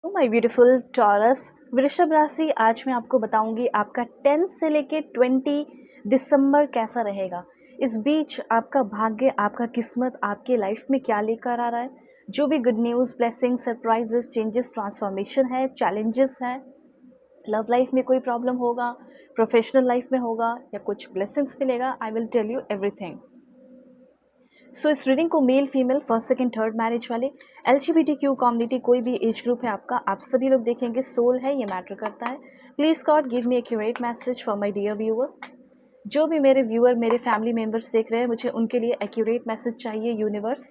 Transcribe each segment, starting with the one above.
My beautiful taurus वृषभ राशि, आज मैं आपको बताऊंगी आपका 10 से लेके 20 दिसंबर कैसा रहेगा। इस बीच आपका भाग्य, आपका किस्मत आपके लाइफ में क्या लेकर आ रहा है, जो भी good news, blessing, surprises, changes, transformation है, चैलेंजेस हैं, लव लाइफ में कोई प्रॉब्लम होगा, प्रोफेशनल लाइफ में होगा या कुछ ब्लेसिंग्स मिलेगा, I will tell you everything. So इस रीडिंग को male, female, first, second, third marriage वाले, LGBTQ कम्युनिटी, कोई भी एज ग्रुप है आपका, आप सभी लोग देखेंगे। सोल है, ये मैटर करता है। Please God give me accurate message for my dear viewer. जो भी मेरे व्यूअर, मेरे फैमिली मेम्बर्स देख रहे हैं, मुझे उनके लिए एक्यूरेट मैसेज चाहिए। यूनिवर्स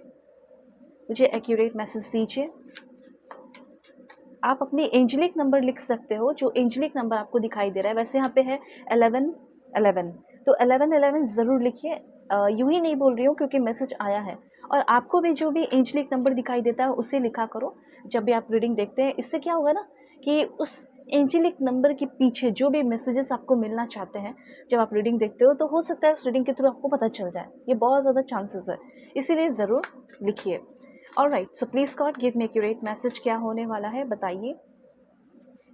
मुझे एक्यूरेट मैसेज दीजिए। आप अपनी एंजलिक नंबर लिख सकते हो, जो एंजलिक नंबर आपको दिखाई दे रहा है। वैसे यहाँ पे है 1111, तो 1111 ज़रूर लिखिए। यूँ ही नहीं बोल रही हूँ क्योंकि मैसेज आया है। और आपको भी जो भी एंजलिक नंबर दिखाई देता है उसे लिखा करो जब भी आप रीडिंग देखते हैं। इससे क्या होगा ना कि उस एंजलिक नंबर के पीछे जो भी मैसेजेस आपको मिलना चाहते हैं जब आप रीडिंग देखते हो, तो हो सकता है उस रीडिंग के थ्रू आपको पता चल जाए। ये बहुत ज़्यादा चांसेस है, इसीलिए ज़रूर लिखिए। Alright, so please God give me accurate message, क्या होने वाला है बताइए।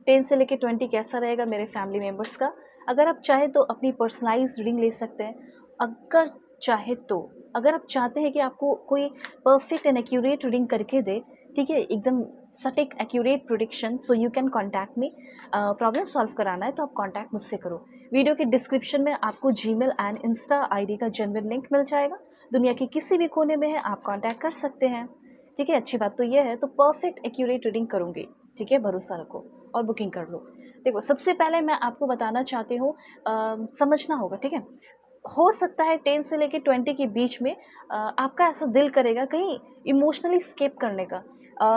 10 से लेके 20 कैसा रहेगा मेरे फैमिली मेम्बर्स का। अगर आप चाहें तो अपनी पर्सनलाइज रीडिंग ले सकते हैं। अगर चाहे तो, अगर आप चाहते हैं कि आपको कोई परफेक्ट एंड एक्यूरेट रीडिंग करके दे, ठीक है, एकदम सटीक accurate prediction, so you can contact me. Problem solve कराना है तो आप कॉन्टैक्ट मुझसे करो। वीडियो के डिस्क्रिप्शन में आपको जीमेल एंड इंस्टा आईडी का जेन्युइन लिंक मिल जाएगा। दुनिया के किसी भी कोने में है, आप कॉन्टैक्ट कर सकते हैं। ठीक है, अच्छी बात तो यह है, तो परफेक्ट एक्यूरेट रीडिंग करूँगी। ठीक है, भरोसा रखो और बुकिंग कर लो। देखो, सबसे पहले मैं आपको बताना चाहती हूँ, समझना होगा, ठीक है। हो सकता है 10 से लेके 20 के बीच में आपका ऐसा दिल करेगा कहीं इमोशनली स्केप करने का।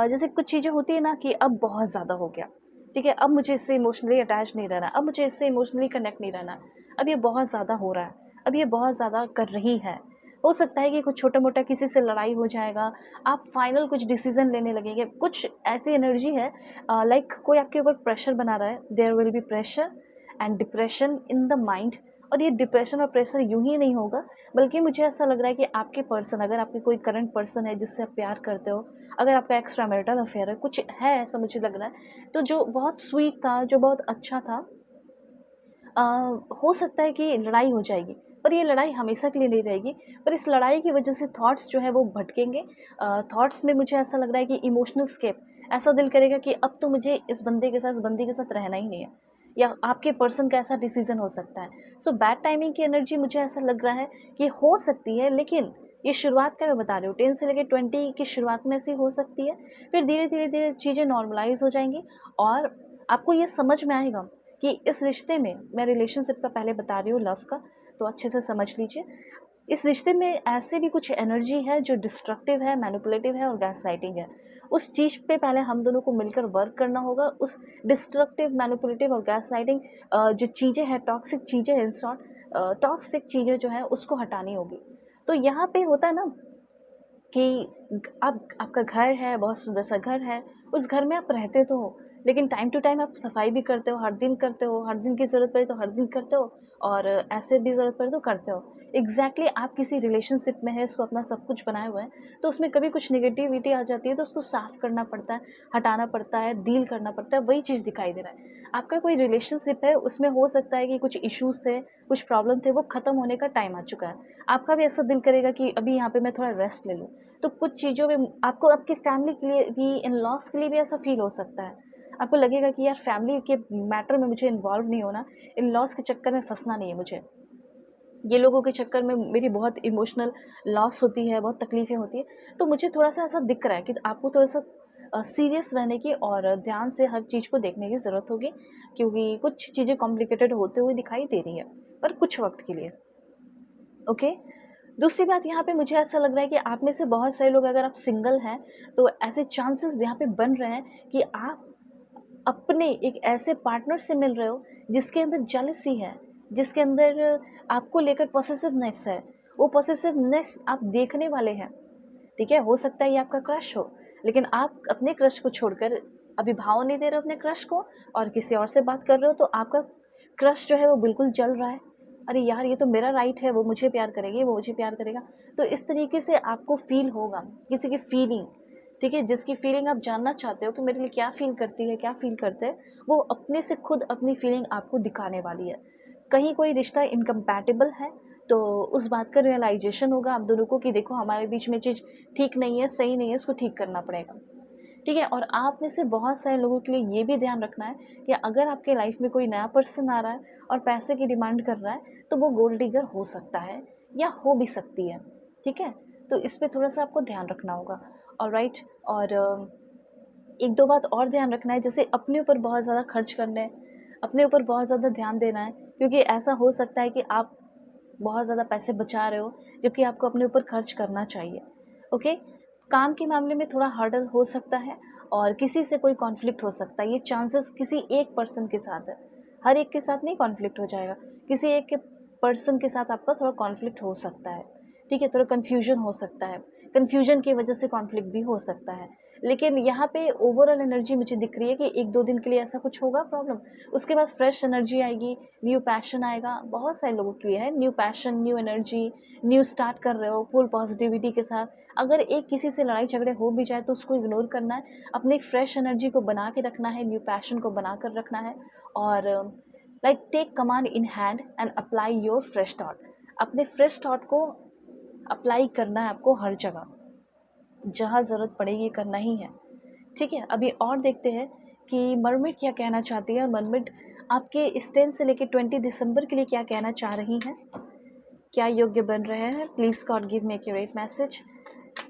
जैसे कुछ चीज़ें होती है ना कि अब बहुत ज़्यादा हो गया, ठीक है, अब मुझे इससे इमोशनली अटैच नहीं रहना, अब मुझे इससे इमोशनली कनेक्ट नहीं रहना, अब ये बहुत ज़्यादा हो रहा है, अब ये बहुत ज़्यादा कर रही है। हो सकता है कि कुछ छोटा मोटा किसी से लड़ाई हो जाएगा, आप फाइनल कुछ डिसीजन लेने लगेंगे, कुछ ऐसी एनर्जी है लाइक कोई आपके ऊपर प्रेशर बना रहा है। There will be pressure and depression in the mind. और ये डिप्रेशन और प्रेशर यूं ही नहीं होगा, बल्कि मुझे ऐसा लग रहा है कि आपके पर्सन, अगर आपके कोई करंट पर्सन है जिससे आप प्यार करते हो, अगर आपका एक्स्ट्रा मैरिटल अफेयर है, कुछ है ऐसा मुझे लग रहा है, तो जो बहुत स्वीट था, जो बहुत अच्छा था, अ, हो सकता है कि लड़ाई हो जाएगी, पर ये लड़ाई हमेशा के लिए नहीं रहेगी। पर इस लड़ाई की वजह से थॉट्स जो है वो भटकेंगे। थॉट्स में मुझे ऐसा लग रहा है कि इमोशनल स्केप, ऐसा दिल करेगा कि अब तो मुझे इस बंदे के साथ, इस बंदी के साथ रहना ही नहीं है, या आपके पर्सन का ऐसा डिसीजन हो सकता है। सो बैड टाइमिंग की एनर्जी मुझे ऐसा लग रहा है कि हो सकती है, लेकिन ये शुरुआत का मैं बता रही हूँ, 10 से लेकर 20 की शुरुआत में ऐसी हो सकती है। फिर धीरे धीरे धीरे चीज़ें नॉर्मलाइज हो जाएंगी और आपको ये समझ में आएगा कि इस रिश्ते में, मैं रिलेशनशिप का पहले बता रही हूँ, लव का, तो अच्छे से समझ लीजिए। इस रिश्ते में ऐसे भी कुछ एनर्जी है जो डिस्ट्रक्टिव है, मैनिपुलेटिव है और गैसलाइटिंग है। उस चीज़ पे पहले हम दोनों को मिलकर वर्क करना होगा। उस डिस्ट्रक्टिव, मैनिपुलेटिव और गैसलाइटिंग जो चीज़ें हैं, टॉक्सिक चीज़ें हैं, इन शॉर्ट टॉक्सिक चीज़ें जो हैं उसको हटानी होगी। तो यहाँ पे होता है ना कि अब आपका घर है, बहुत सुंदर सा घर है, उस घर में आप रहते तो हो, लेकिन टाइम टू टाइम आप सफाई भी करते हो, हर दिन करते हो, हर दिन की ज़रूरत पड़े तो हर दिन करते हो, और ऐसे भी ज़रूरत पड़े तो करते हो। एग्जैक्टली आप किसी रिलेशनशिप में है, इसको अपना सब कुछ बनाए हुए हैं, तो उसमें कभी कुछ निगेटिविटी आ जाती है तो उसको साफ़ करना पड़ता है, हटाना पड़ता है, डील करना पड़ता है, वही चीज़ दिखाई दे रहा है। आपका कोई रिलेशनशिप है, उसमें हो सकता है कि कुछ इश्यूज़ थे, कुछ प्रॉब्लम थे, वो ख़त्म होने का टाइम आ चुका है। आपका भी ऐसा दिल करेगा कि अभी यहाँ पे मैं थोड़ा रेस्ट ले लूँ। तो कुछ चीज़ों में आपको, आपकी फैमिली के लिए भी, इन लॉस के लिए भी ऐसा फील हो सकता है। आपको लगेगा कि यार फैमिली के मैटर में मुझे इन्वॉल्व नहीं होना, इन लॉस के चक्कर में फंसना नहीं है मुझे, ये लोगों के चक्कर में मेरी बहुत इमोशनल लॉस होती है, बहुत तकलीफ़ें होती है। तो मुझे थोड़ा सा ऐसा दिख रहा है कि आपको थोड़ा सा सीरियस रहने की और ध्यान से हर चीज़ को देखने की ज़रूरत होगी, क्योंकि कुछ चीज़ें कॉम्प्लिकेटेड होते हुए दिखाई दे रही है, पर कुछ वक्त के लिए। ओके। दूसरी बात, यहाँ पे मुझे ऐसा लग रहा है कि आप में से बहुत सारे लोग, अगर आप सिंगल हैं, तो ऐसे चांसेस यहाँ पे बन रहे हैं कि आप अपने एक ऐसे पार्टनर से मिल रहे हो जिसके अंदर जेलसी है, जिसके अंदर आपको लेकर पॉसेसिवनेस है। वो पॉसेसिवनेस आप देखने वाले हैं, ठीक है। हो सकता है ये आपका क्रश हो, लेकिन आप अपने क्रश को छोड़कर अभी भाव नहीं दे रहे हो अपने क्रश को, और किसी और से बात कर रहे हो, तो आपका क्रश जो है वो बिल्कुल जल रहा है। अरे यार, ये तो मेरा राइट है, वो मुझे प्यार करेगी, वो मुझे प्यार करेगा। तो इस तरीके से आपको फील होगा, किसी की फीलिंग, ठीक है, जिसकी फीलिंग आप जानना चाहते हो कि मेरे लिए क्या फ़ील करती है, क्या फ़ील करते हैं, वो अपने से खुद अपनी फीलिंग आपको दिखाने वाली है। कहीं कोई रिश्ता इनकम्पैटिबल है, तो उस बात का रियलाइज़ेशन होगा आप दोनों को कि देखो हमारे बीच में चीज़ ठीक नहीं है, सही नहीं है, उसको ठीक करना पड़ेगा। ठीक है, और आप में से बहुत सारे लोगों के लिए ये भी ध्यान रखना है कि अगर आपके लाइफ में कोई नया पर्सन आ रहा है और पैसे की डिमांड कर रहा है, तो वो गोल्ड डिगर हो सकता है या हो भी सकती है। ठीक है, तो इस पे थोड़ा सा आपको ध्यान रखना होगा। ऑलराइट, और एक दो बात और ध्यान रखना है, जैसे अपने ऊपर बहुत ज़्यादा खर्च करना है, अपने ऊपर बहुत ज़्यादा ध्यान देना है, क्योंकि ऐसा हो सकता है कि आप बहुत ज़्यादा पैसे बचा रहे हो जबकि आपको अपने ऊपर खर्च करना चाहिए। ओके, काम के मामले में थोड़ा हर्डल हो सकता है और किसी से कोई कॉन्फ्लिक्ट हो सकता है, ये चांसेस किसी एक पर्सन के साथ है, हर एक के साथ नहीं कॉन्फ्लिक्ट हो जाएगा, किसी एक के पर्सन के साथ आपका थोड़ा कॉन्फ्लिक्ट हो सकता है। ठीक है, थोड़ा कन्फ्यूजन हो सकता है, कन्फ्यूजन की वजह से कॉन्फ्लिक्ट भी हो सकता है। लेकिन यहाँ पे ओवरऑल एनर्जी मुझे दिख रही है कि एक दो दिन के लिए ऐसा कुछ होगा प्रॉब्लम, उसके बाद फ्रेश एनर्जी आएगी, न्यू पैशन आएगा। बहुत सारे लोगों के लिए है new passion, new energy, new start कर रहे हो फुल पॉजिटिविटी के साथ। अगर एक किसी से लड़ाई झगड़े हो भी जाए तो उसको इग्नोर करना है, अपनी फ्रेश एनर्जी को बना के रखना है, न्यू पैशन को बना कर रखना है, और like take command in hand and apply your fresh thought. अपने फ्रेश थॉट को अप्लाई करना है आपको हर जगह, जहाँ ज़रूरत पड़ेगी करना ही है। ठीक है, अभी और देखते हैं कि मरमिड क्या कहना चाहती है, और मरमिड आपके इस 10 से लेकर 20 दिसंबर के लिए क्या कहना चाह रही हैं, क्या योग्य बन रहे हैं। Please God give me accurate message,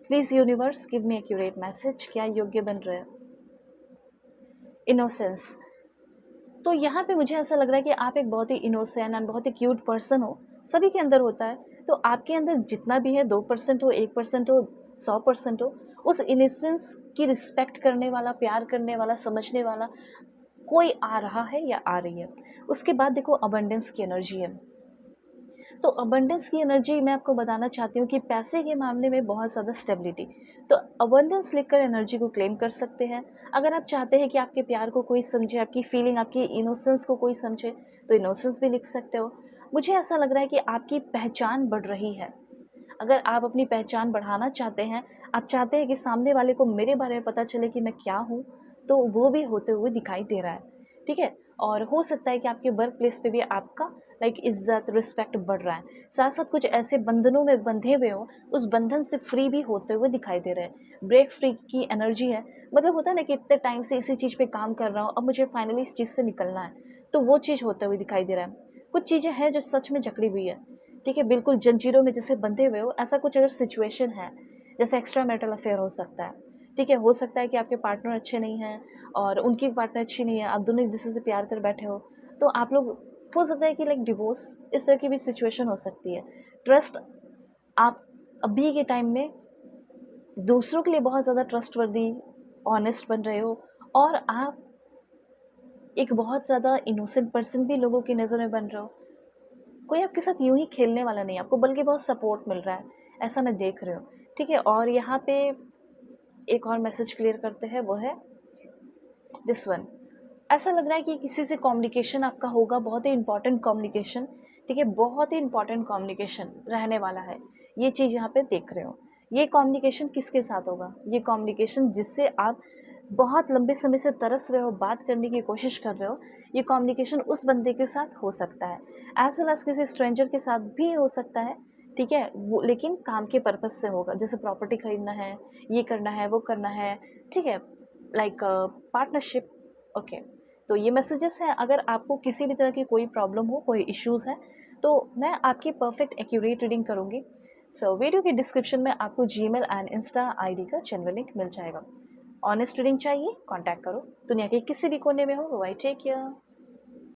please universe give me accurate message, क्या योग्य बन रहे हैं। इनोसेंस, तो यहाँ पे मुझे ऐसा लग रहा है कि आप एक बहुत ही इनोसेंट एंड बहुत ही क्यूट पर्सन हो, सभी के अंदर होता है। तो आपके अंदर जितना भी है 2% हो, 1% हो, 100% हो, उस इनोसेंस की रिस्पेक्ट करने वाला, प्यार करने वाला, समझने वाला कोई आ रहा है या आ रही है। उसके बाद देखो अबंडेंस की एनर्जी है, तो अबंडेंस की एनर्जी मैं आपको बताना चाहती हूँ कि पैसे के मामले में बहुत ज़्यादा स्टेबिलिटी, तो अबंडेंस लिखकर एनर्जी को क्लेम कर सकते हैं। अगर आप चाहते हैं कि आपके प्यार को कोई समझे, आपकी फीलिंग, आपकी इनोसेंस को कोई समझे, तो इनोसेंस भी लिख सकते हो। मुझे ऐसा लग रहा है कि आपकी पहचान बढ़ रही है। अगर आप अपनी पहचान बढ़ाना चाहते हैं, आप चाहते हैं कि सामने वाले को मेरे बारे में पता चले कि मैं क्या हूँ, तो वो भी होते हुए दिखाई दे रहा है। ठीक है, और हो सकता है कि आपके वर्क प्लेस पे भी आपका लाइक इज्जत, रिस्पेक्ट बढ़ रहा है। साथ साथ कुछ ऐसे बंधनों में बंधे हुए हो, उस बंधन से फ्री भी होते हुए दिखाई दे रहे हैं। ब्रेक फ्री की एनर्जी है, मतलब होता है ना कि इतने टाइम से इसी चीज़ पे काम कर रहा हूँ, अब मुझे फाइनली इस चीज़ से निकलना है, तो वो चीज़ होते हुए दिखाई दे रहा है। कुछ चीज़ें हैं जो सच में जकड़ी हुई है। ठीक है, बिल्कुल जंजीरों में जैसे बंधे हुए हो, ऐसा कुछ अगर सिचुएशन है, जैसे एक्स्ट्रा मैरिटल अफेयर हो सकता है। ठीक है, हो सकता है कि आपके पार्टनर अच्छे नहीं हैं और उनकी पार्टनर अच्छी नहीं है, आप दोनों एक दूसरे से प्यार कर बैठे हो, तो आप लोग, हो सकता है कि लाइक डिवोर्स, इस तरह की भी सिचुएशन हो सकती है। ट्रस्ट, आप अभी के टाइम में दूसरों के लिए बहुत ज़्यादा ट्रस्टवर्दी, ऑनेस्ट बन रहे हो, और आप एक बहुत ज़्यादा इनोसेंट पर्सन भी लोगों की नज़र में बन रहे हो। कोई आपके साथ यूं ही खेलने वाला नहीं है, आपको बल्कि बहुत सपोर्ट मिल रहा है, ऐसा मैं देख रही हूँ। ठीक है, और यहाँ पे एक और मैसेज क्लियर करते हैं, वो है दिस वन। ऐसा लग रहा है कि किसी से कम्युनिकेशन आपका होगा, बहुत ही इंपॉर्टेंट कम्युनिकेशन। ठीक है, बहुत ही इंपॉर्टेंट कम्युनिकेशन रहने वाला है, ये चीज़ यहाँ पे देख रहे हो। ये कम्युनिकेशन किसके साथ होगा, ये कम्युनिकेशन जिससे आप बहुत लंबे समय से तरस रहे हो, बात करने की कोशिश कर रहे हो, ये कम्युनिकेशन उस बंदे के साथ हो सकता है, एज वेल एज किसी स्ट्रेंजर के साथ भी हो सकता है। ठीक है, वो लेकिन काम के पर्पज से होगा, जैसे प्रॉपर्टी खरीदना है, ये करना है, वो करना है। ठीक है, लाइक पार्टनरशिप। ओके, तो ये मैसेजेस हैं। अगर आपको किसी भी तरह की कोई प्रॉब्लम हो, कोई इश्यूज़ हैं, तो मैं आपकी परफेक्ट एक्यूरेट रीडिंग करूँगी। सो वीडियो के डिस्क्रिप्शन में आपको जीमेल एंड इंस्टा आईडी का जेन्युइन लिंक मिल जाएगा। ऑनेस्ट रीडिंग चाहिए, कांटेक्ट करो। दुनिया के किसी भी कोने में हो, बाय, टेक केयर।